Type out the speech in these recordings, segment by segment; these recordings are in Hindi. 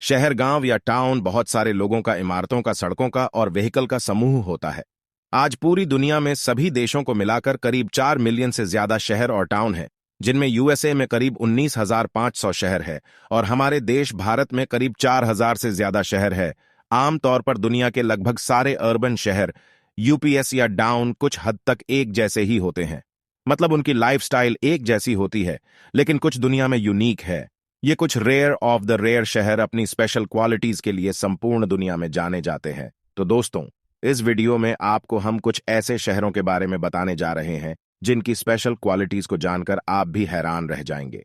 शहर, गांव या टाउन बहुत सारे लोगों का, इमारतों का, सड़कों का और व्हीकल का समूह होता है। आज पूरी दुनिया में सभी देशों को मिलाकर करीब 4 मिलियन से ज्यादा शहर और टाउन हैं, जिनमें यूएसए में करीब 19,500 शहर है और हमारे देश भारत में करीब 4,000 से ज्यादा शहर है। आमतौर पर दुनिया के लगभग सारे अर्बन शहर यूपीएस या डाउन कुछ हद तक एक जैसे ही होते हैं, मतलब उनकी लाइफस्टाइल एक जैसी होती है, लेकिन कुछ दुनिया में यूनिक है। ये कुछ रेयर ऑफ द रेयर शहर अपनी स्पेशल क्वालिटीज के लिए संपूर्ण दुनिया में जाने जाते हैं। तो दोस्तों, इस वीडियो में आपको हम कुछ ऐसे शहरों के बारे में बताने जा रहे हैं जिनकी स्पेशल क्वालिटीज को जानकर आप भी हैरान रह जाएंगे।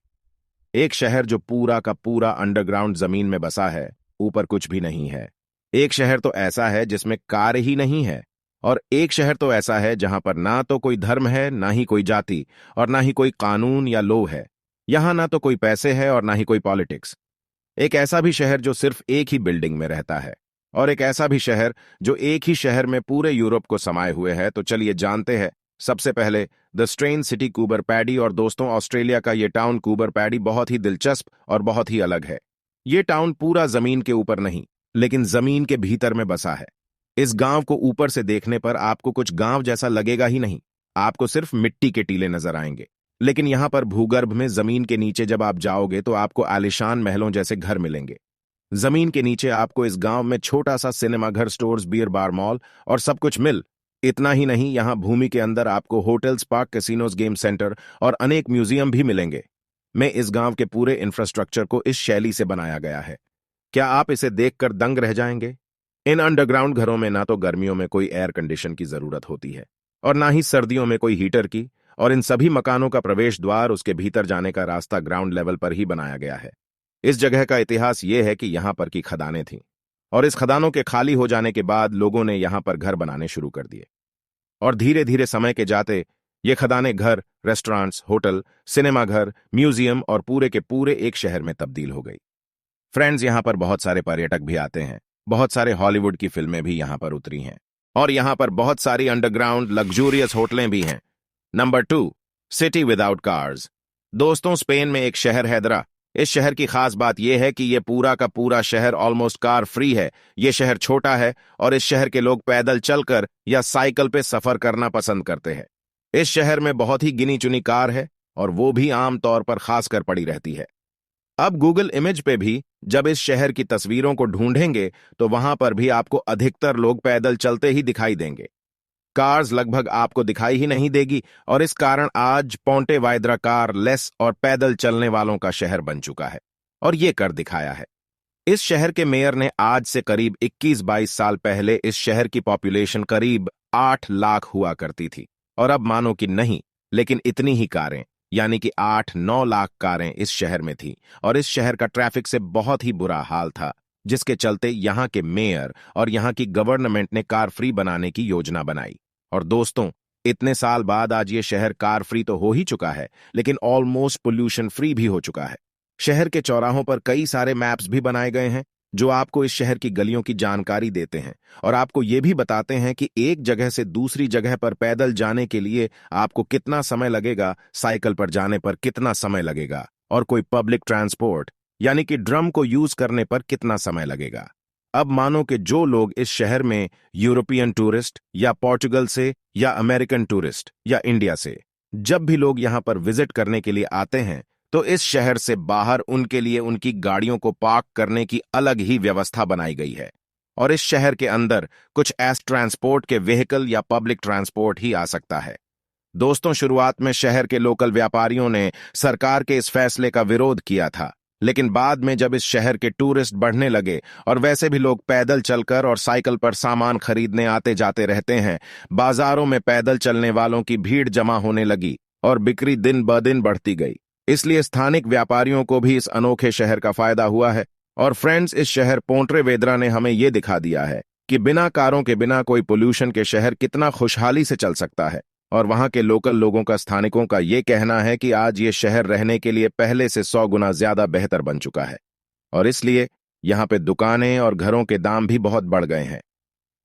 एक शहर जो पूरा का पूरा अंडरग्राउंड जमीन में बसा है, ऊपर कुछ भी नहीं है। एक शहर तो ऐसा है जिसमें कार ही नहीं है, और एक शहर तो ऐसा है जहां पर ना तो कोई धर्म है, ना ही कोई जाति, और ना ही कोई कानून या लॉ है। यहां ना तो कोई पैसे है और ना ही कोई पॉलिटिक्स। एक ऐसा भी शहर जो सिर्फ एक ही बिल्डिंग में रहता है, और एक ऐसा भी शहर जो एक ही शहर में पूरे यूरोप को समाये हुए है। तो चलिए जानते हैं। सबसे पहले the strain city Cooper paddy. और दोस्तों, ऑस्ट्रेलिया का ये टाउन कूबर पैडी बहुत ही दिलचस्प और बहुत ही अलग है। ये टाउन पूरा जमीन के ऊपर नहीं, लेकिन जमीन के भीतर में बसा है। इस गांव को ऊपर से देखने पर आपको कुछ गांव जैसा लगेगा ही नहीं, आपको सिर्फ मिट्टी के टीले नजर आएंगे। लेकिन यहां पर भूगर्भ में जमीन के नीचे जब आप जाओगे तो आपको आलीशान महलों जैसे घर मिलेंगे। जमीन के नीचे आपको इस गांव में छोटा सा सिनेमा घर, स्टोर्स, बियर बार, मॉल और सब कुछ मिल। इतना ही नहीं, यहां भूमि के अंदर आपको hotels, park, casinos, game centre और अनेक म्यूजियम भी मिलेंगे। में इस गांव के पूरे इंफ्रास्ट्रक्चर को इस शैली से बनाया गया है। क्या आप इसे देखकर दंग रह जाएंगे? इन अंडरग्राउंड घरों में ना तो गर्मियों में कोई एयर कंडीशन की जरूरत होती है और ना ही सर्दियों में कोई हीटर की, और इन सभी मकानों का प्रवेश द्वार, उसके भीतर जाने का रास्ता ग्राउंड लेवल पर ही बनाया गया है। इस जगह का इतिहास यह है कि यहां पर की खदानें थीं, और इस खदानों के खाली हो जाने के बाद लोगों ने यहां पर घर बनाने शुरू कर दिए, और धीरे धीरे समय के जाते ये खदानें घर, रेस्टोरेंट्स, होटल, सिनेमा घर, म्यूजियम और पूरे के पूरे एक शहर में तब्दील हो गई। फ्रेंड्स, यहां पर बहुत सारे पर्यटक भी आते हैं। बहुत सारे हॉलीवुड की फिल्में भी यहां पर उतरी हैं, और यहां पर बहुत सारी अंडरग्राउंड लग्जूरियस होटलें भी हैं। Number 2, city without cars. दोस्तों, स्पेन में एक शहर है हैदरा। इस शहर की खास बात यह है कि यह पूरा का पूरा शहर ऑलमोस्ट कार फ्री है। यह शहर छोटा है और इस शहर के लोग पैदल चलकर या साइकिल पे सफर करना पसंद करते हैं। इस शहर में बहुत ही गिनी चुनी कार है, और वो भी आम तौर पर खासकर पड़ी रहती है। अब गूगल इमेज पे भी जब इस शहर की तस्वीरों को ढूंढेंगे तो वहां पर भी आपको अधिकतर लोग पैदल चलते ही दिखाई देंगे। कार्स लगभग आपको दिखाई ही नहीं देगी, और इस कारण आज पोंटे वाइद्रा कार लेस और पैदल चलने वालों का शहर बन चुका है, और ये कर दिखाया है। इस शहर के मेयर ने आज से करीब 21-22 साल पहले इस शहर की पॉपुलेशन करीब 8 लाख हुआ करती थी, और अब मानो कि नहीं, लेकिन इतनी ही कारें, यानी कि 8-9 लाख कारें इस शहर में थी। और इस शहर का ट्रैफिक से बहुत ही बुरा हाल था, जिसके चलते यहां के मेयर और यहां की गवर्नमेंट ने कार फ्री बनाने की योजना बनाई। और दोस्तों, इतने साल बाद आज ये शहर कार फ्री तो हो ही चुका है, लेकिन ऑलमोस्ट पोल्यूशन फ्री भी हो चुका है। शहर के चौराहों पर कई सारे मैप्स भी बनाए गए हैं जो आपको इस शहर की गलियों की जानकारी देते हैं, और आपको ये भी बताते हैं कि एक जगह से दूसरी जगह पर पैदल जाने के लिए आपको कितना समय लगेगा, साइकिल पर जाने पर कितना समय लगेगा, और कोई पब्लिक ट्रांसपोर्ट यानी कि ड्रम को यूज करने पर कितना समय लगेगा। अब मानो कि जो लोग इस शहर में यूरोपियन टूरिस्ट या पोर्चुगल से या अमेरिकन टूरिस्ट या इंडिया से, जब भी लोग यहां पर विजिट करने के लिए आते हैं, तो इस शहर से बाहर उनके लिए उनकी गाड़ियों को पार्क करने की अलग ही व्यवस्था बनाई गई है। और इस शहर के अंदर कुछ एस ट्रांसपोर्ट के व्हीकल या पब्लिक ट्रांसपोर्ट ही आ सकता है। दोस्तों, शुरुआत में शहर के लोकल व्यापारियों ने सरकार के इस फैसले का विरोध किया था, लेकिन बाद में जब इस शहर के टूरिस्ट बढ़ने लगे और वैसे भी लोग पैदल चलकर और साइकिल पर सामान खरीदने आते जाते रहते हैं, बाजारों में पैदल चलने वालों की भीड़ जमा होने लगी और बिक्री दिन ब दिन बढ़ती गई। इसलिए स्थानिक व्यापारियों को भी इस अनोखे शहर का फायदा हुआ है। और फ्रेंड्स, इस शहर पोंट्रे वेद्रा ने हमें यह दिखा दिया है कि बिना कारों के, बिना कोई पोल्यूशन के शहर कितना खुशहाली से चल सकता है। और वहां के लोकल लोगों का, स्थानिकों का यह कहना है कि आज ये शहर रहने के लिए पहले से 100 गुना ज्यादा बेहतर बन चुका है, और इसलिए यहां पे दुकानें और घरों के दाम भी बहुत बढ़ गए हैं।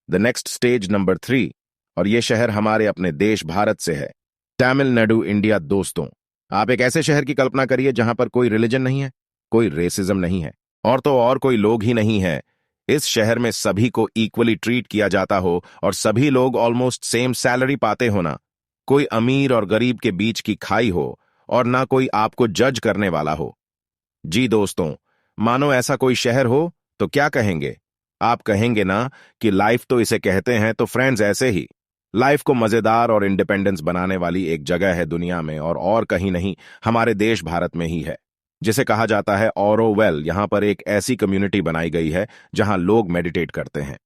द नेक्स्ट स्टेज नंबर 3, और ये शहर हमारे अपने देश भारत से है, तमिलनाडु, इंडिया। दोस्तों, आप एक ऐसे शहर की कल्पना करिए जहां पर कोई रिलीजन नहीं है, कोई रेसिज्म नहीं है, और तो और कोई लोग ही नहीं है। इस शहर में सभी को इक्वली ट्रीट किया जाता हो और सभी लोग ऑलमोस्ट सेम सैलरी पाते हो ना। कोई अमीर और गरीब के बीच की खाई हो और ना कोई आपको जज करने वाला हो। जी दोस्तों, मानो ऐसा कोई शहर हो तो क्या कहेंगे? आप कहेंगे ना कि लाइफ तो इसे कहते हैं, तो फ्रेंड्स ऐसे ही लाइफ को मजेदार और इंडिपेंडेंस बनाने वाली एक जगह है दुनिया में, और कहीं नहीं, हमारे देश भारत में ही है। जिसे कहा जाता है ऑरोवेल। यहां पर एक ऐसी कम्युनिटी बनाई गई है जहां लोग मेडिटेट करते हैं।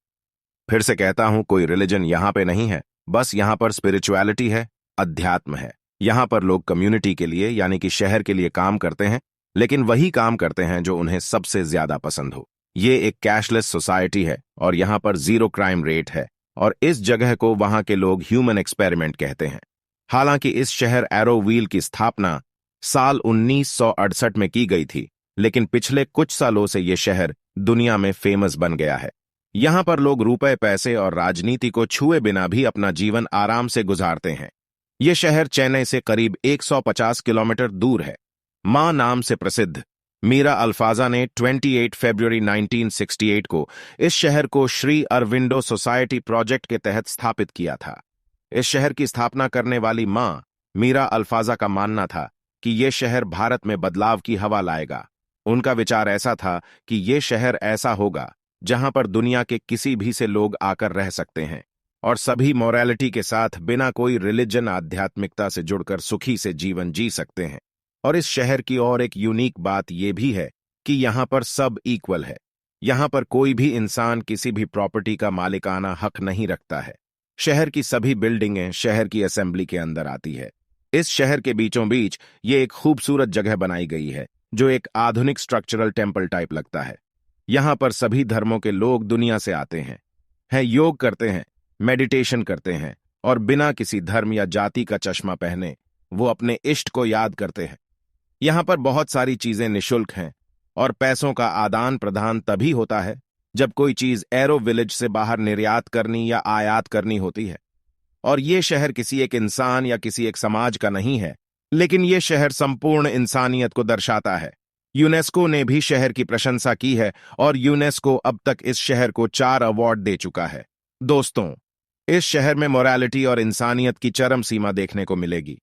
फिर से कहता हूं, कोई रिलीजन यहां पे नहीं है, बस यहां पर स्पिरिचुअलिटी है, अध्यात्म है। यहां पर लोग कम्युनिटी के लिए यानी कि शहर के लिए काम करते हैं, लेकिन वही काम करते हैं जो उन्हें सबसे ज्यादा पसंद हो। ये एक कैशलेस सोसाइटी है और यहां पर जीरो क्राइम रेट है, और इस जगह को वहां के लोग ह्यूमन एक्सपेरिमेंट कहते हैं। हालांकि इस शहर एरोव्हील की स्थापना साल 1968 में की गई थी, लेकिन पिछले कुछ सालों से ये शहर दुनिया में फेमस बन गया है। यहां पर लोग रुपए, पैसे और राजनीति को छुए बिना भी अपना जीवन आराम से गुजारते हैं। ये शहर चेन्नई से करीब 150 किलोमीटर दूर है। मां नाम से प्रसिद्ध मीरा अल्फाजा ने 28 फरवरी 1968 को इस शहर को श्री अरविंदो सोसाइटी प्रोजेक्ट के तहत स्थापित किया था। इस शहर की स्थापना करने वाली मां मीरा अल्फाजा का मानना था कि ये शहर भारत में बदलाव की हवा लाएगा। उनका विचार ऐसा था कि ये शहर ऐसा होगा जहां पर दुनिया के किसी भी से लोग आकर रह सकते हैं और सभी मोरालिटी के साथ बिना कोई रिलीजन, आध्यात्मिकता से जुड़कर सुखी से जीवन जी सकते हैं। और इस शहर की और एक यूनिक बात यह भी है कि यहां पर सब इक्वल है। यहां पर कोई भी इंसान किसी भी प्रॉपर्टी का मालिकाना हक नहीं रखता है। शहर की सभी बिल्डिंगें शहर की असेंबली के अंदर आती है। इस शहर के बीचों बीच ये एक खूबसूरत जगह बनाई गई है जो एक आधुनिक स्ट्रक्चरल टेम्पल टाइप लगता है। यहां पर सभी धर्मों के लोग दुनिया से आते हैं, योग करते हैं, मेडिटेशन करते हैं और बिना किसी धर्म या जाति का चश्मा पहने वो अपने इष्ट को याद करते हैं। यहां पर बहुत सारी चीजें निशुल्क हैं और पैसों का आदान प्रदान तभी होता है जब कोई चीज एरो विलेज से बाहर निर्यात करनी या आयात करनी होती है। और ये शहर किसी एक इंसान या किसी एक समाज का नहीं है, लेकिन ये शहर संपूर्ण इंसानियत को दर्शाता है। यूनेस्को ने भी शहर की प्रशंसा की है और यूनेस्को अब तक इस शहर को 4 अवार्ड दे चुका है। दोस्तों, इस शहर में मोरालिटी और इंसानियत की चरम सीमा देखने को मिलेगी।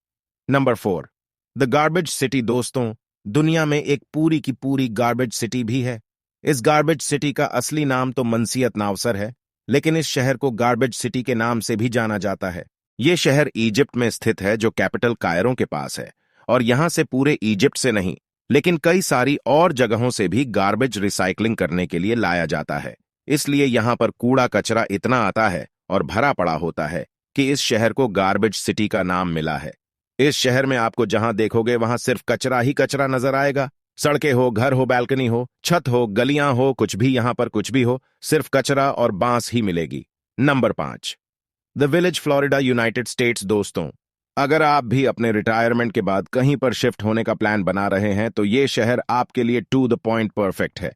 Number 4, the garbage city. दोस्तों, दुनिया में एक पूरी की पूरी गार्बेज सिटी भी है। इस गार्बेज सिटी का असली नाम तो मनसियत नावसर है, लेकिन इस शहर को गार्बेज सिटी के नाम से भी जाना जाता है। यह शहर इजिप्ट में स्थित है, जो कैपिटल कायरो के पास है, और यहां से पूरे इजिप्ट से नहीं, लेकिन कई सारी और जगहों से भी गार्बेज रिसाइकलिंग करने के लिए लाया जाता है। इसलिए यहां पर कूड़ा कचरा इतना आता है और भरा पड़ा होता है कि इस शहर को गार्बेज सिटी का नाम मिला है। इस शहर में आपको जहां देखोगे वहां सिर्फ कचरा ही कचरा नजर आएगा। सड़कें हो, घर हो, बैल्कनी हो, छत हो, गलियां हो, कुछ भी यहां पर कुछ भी हो, सिर्फ कचरा और बांस ही मिलेगी। Number 5, the village, Florida, United states. दोस्तों, अगर आप भी अपने रिटायरमेंट के बाद कहीं पर शिफ्ट होने का प्लान बना रहे हैं तो ये शहर आपके लिए टू द पॉइंट परफेक्ट है।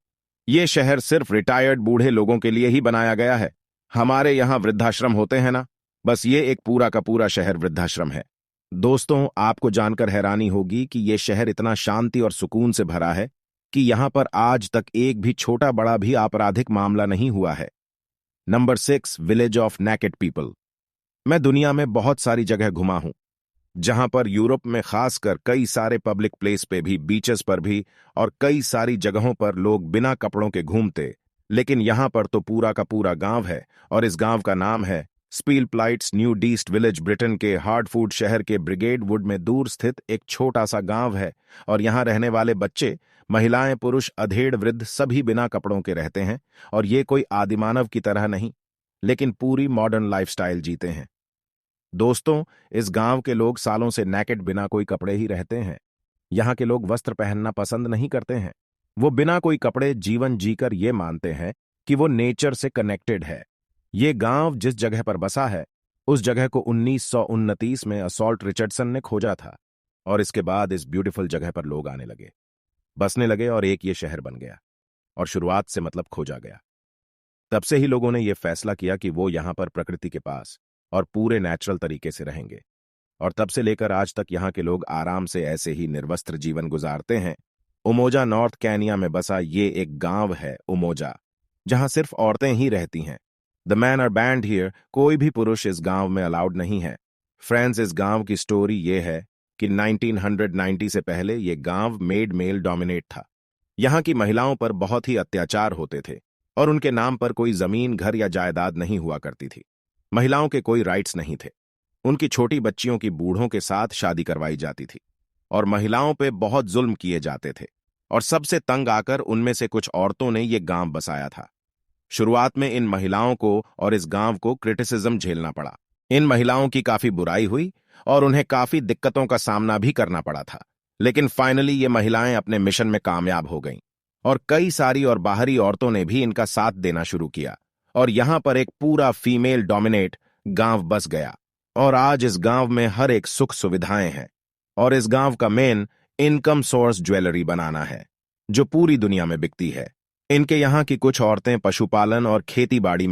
ये शहर सिर्फ रिटायर्ड बूढ़े लोगों के लिए ही बनाया गया है। हमारे यहां वृद्धाश्रम होते हैं ना, बस ये एक पूरा का पूरा शहर वृद्धाश्रम है। दोस्तों, आपको जानकर हैरानी होगी कि यह शहर इतना शांति और सुकून से भरा है कि यहां पर आज तक एक भी छोटा बड़ा भी आपराधिक मामला नहीं हुआ है। Number 6, village of naked people. मैं दुनिया में बहुत सारी जगह घुमा हूं, जहां पर यूरोप में खासकर कई सारे पब्लिक प्लेस पे भी, बीचेस पर भी और कई सारी जगहों पर लोग बिना कपड़ों के घूमते, लेकिन यहां पर तो पूरा का पूरा गांव है और इस गांव का नाम है स्पील प्लाइट्स, न्यू डीस्ट विलेज। ब्रिटेन के हार्टफूड शहर के ब्रिगेड वुड में दूर स्थित एक छोटा सा गांव है और यहां रहने वाले बच्चे, महिलाएं, पुरुष, अधेड़, वृद्ध सभी बिना कपड़ों के रहते हैं और ये कोई आदिमानव की तरह नहीं, लेकिन पूरी मॉडर्न लाइफस्टाइल जीते हैं। दोस्तों, इस गांव के लोग सालों से नेकेड, बिना कोई कपड़े ही रहते हैं। यहां के लोग वस्त्र पहनना पसंद नहीं करते हैं। वो बिना कोई कपड़े जीवन जीकर ये मानते हैं कि वो नेचर से कनेक्टेड है। ये गांव जिस जगह पर बसा है, उस जगह को 1929 में असॉल्ट रिचर्डसन ने खोजा था और इसके बाद इस ब्यूटीफुल जगह पर लोग आने लगे, बसने लगे और एक ये शहर बन गया। और शुरुआत से मतलब खोजा गया। तब से ही लोगों ने यह फैसला किया कि वो यहां पर प्रकृति के पास और पूरे नेचुरल तरीके से रहेंगे, और तब से लेकर आज तक यहां के लोग आराम से ऐसे ही निर्वस्त्र जीवन गुजारते हैं उमोजा नॉर्थ कैनिया में बसा ये एक गांव है उमोजा, जहां सिर्फ औरतें ही रहती हैं। The man are banned here, कोई भी पुरुष इस गांव में अलाउड नहीं है। फ्रेंड्स, इस गांव की स्टोरी ये है कि 1990 से पहले ये गांव मेड मेल डोमिनेट था। यहाँ की महिलाओं पर बहुत ही अत्याचार होते थे और उनके नाम पर कोई जमीन, घर या जायदाद नहीं हुआ करती थी। महिलाओं के कोई राइट्स नहीं थे। उनकी छोटी बच्चियों की बूढ़ों के साथ शादी करवाई जाती थी और महिलाओं पे बहुत जुल्म किए जाते थे। और सबसे तंग आकर उनमें से कुछ औरतों ने ये गांव बसाया था। शुरुआत में इन महिलाओं को और इस गांव को क्रिटिसिज्म झेलना पड़ा। इन महिलाओं की काफी बुराई हुई और उन्हें काफी दिक्कतों का सामना भी करना पड़ा था। लेकिन फाइनली ये महिलाएं अपने मिशन में कामयाब हो गईं और कई सारी और बाहरी औरतों ने भी इनका साथ देना शुरू किया और यहां पर एक पूरा फीमेल डोमिनेट गांव बस गया। और आज इस गांव में हर एक सुख सुविधाएं हैं और इस गांव का मेन इनकम सोर्स ज्वेलरी बनाना है, जो पूरी दुनिया में बिकती है। इनके यहाँ की कुछ औरतें पशुपालन और खेती बाड़ी में